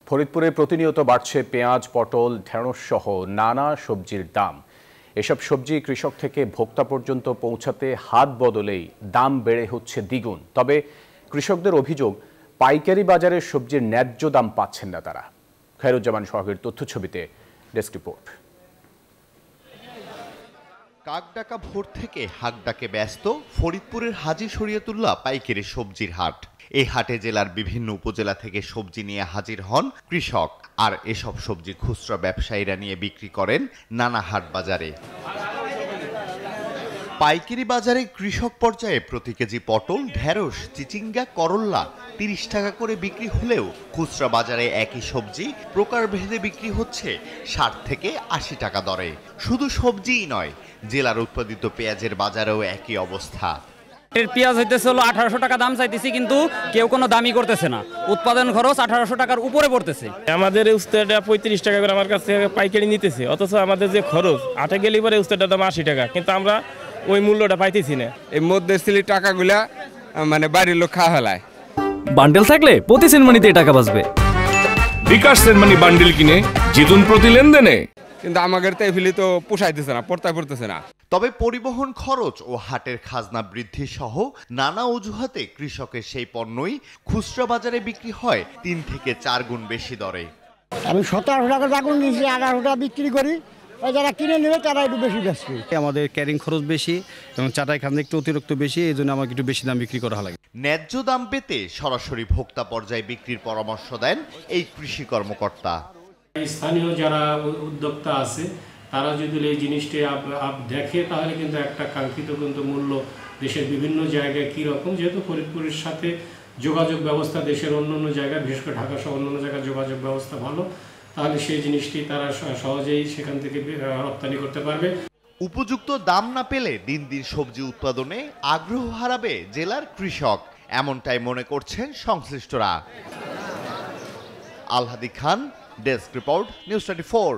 ফরিদপুরে প্রতিনিয়ত বাড়ছে পেঁয়াজ, পটল, ঢেঁড়স সহ নানা সবজির দাম। এসব সবজি কৃষক থেকে ভোক্তা পর্যন্ত পৌঁছাতে হাত বদলেই দাম বেড়ে হচ্ছে দ্বিগুণ। তবে কৃষকদের অভিযোগ, পাইকারি বাজারে সবজির ন্যায্য দাম পাচ্ছেন না তারা। খায়রুজ্জামান সোহাগের তথ্যছবিতে ডেস্ক রিপোর্ট। কাকডাকা ভোর থেকে হাকডাকে ব্যস্ত ফরিদপুরের হাজী শরীয়তুল্লাহ পাইকারি সবজির হাট। এই হাটে জেলার বিভিন্ন উপজেলা থেকে সবজি নিয়ে হাজির হন কৃষক, আর এসব সবজি খুচরা ব্যবসায়ীরা নিয়ে বিক্রি করেন নানা হাট বাজারে। পাইকারি বাজারে কৃষক পর্যায়ে প্রতি কেজি পটল, ঢেঁড়স, চিচিঙ্গা, করল্লা ৩০ টাকা করে বিক্রি হলেও খুচরা বাজারে একই সবজি প্রকারভেদে বিক্রি হচ্ছে ৬০ থেকে ৮০ টাকা দরে। শুধু সবজিই নয়, জেলার উৎপাদিত পেঁয়াজের বাজারেও একই অবস্থা। পেঁয়াজ হইতেছে হলো 1800 টাকা দাম চাইতেছি, কিন্তু কেউ কোনো দামই করতেছে না। উৎপাদন খরচ 1800 টাকার উপরে পড়তেছে। আমাদের উস্তাটা 35 টাকা করে আমার কাছ থেকে পাইকারি নিতেছে, অথচ আমাদের যে খরচ আটে গেলে পরে উস্তাটার দাম 80 টাকা, কিন্তু আমরা ওই মূল্যটা পাইতেছি না। এই মধ্যস্থলি টাকাগুলা মানে বাড়ির লোক খাওয়া ফেলায়। বান্ডেল থাকলে প্রতি সেনমানিতে টাকা বাঁচবে। বিকাশ সেনমানি বান্ডেল কিনে জিতুন প্রতি লেনদেনে। কিন্তু আমাদের তো এফিলি তো পোষাইতেছে না, পড়তেছে না। তবে পরিবহন খরচ ও হাটের খাজনা বৃদ্ধি সহ নানা অজুহাতে কৃষকের সেই পণ্যই খুচরা বাজারে বিক্রি হয় ৩ থেকে ৪ গুণ বেশি দরে। আমি 1700 টাকা দাগুন নিয়েছি, 1800 টাকা বিক্রি করি। যারা কিনে নেবে তারা একটু বেশি বেশি। আমাদের ক্যারিং খরচ বেশি এবং চাটাই খাজনা একটু অতিরিক্ত বেশি, এই জন্য আমাকে একটু বেশি দাম বিক্রি করা লাগে। ন্যায্য দাম পেতে সরাসরি ভোক্তা পর্যায়ে বিক্রির পরামর্শ দেন এই কৃষি কর্মকর্তা। স্থানীয় যারা উদ্যোক্তা আছে তারা যদি এই জিনিসটি দেখে, তাহলে কিন্তু একটা কাঙ্ক্ষিত কিন্তু মূল্য দেশের বিভিন্ন জায়গায় কী রকম, যেহেতু ফরিদপুরের সাথে যোগাযোগ ব্যবস্থা দেশের অন্যান্য জায়গায়, বিশেষ করে ঢাকা সহ অন্যান্য জায়গায় যোগাযোগ ব্যবস্থা ভালো, তাহলে সেই জিনিসটি তারা সহজেই সেখান থেকে রপ্তানি করতে পারবে। উপযুক্ত দাম না পেলে দিন দিন সবজি উৎপাদনে আগ্রহ হারাবে জেলার কৃষক, এমনটাই মনে করছেন সংশ্লিষ্টরা। আলহাদি খান, ডেস্ক রিপোর্ট, নিউজ 24।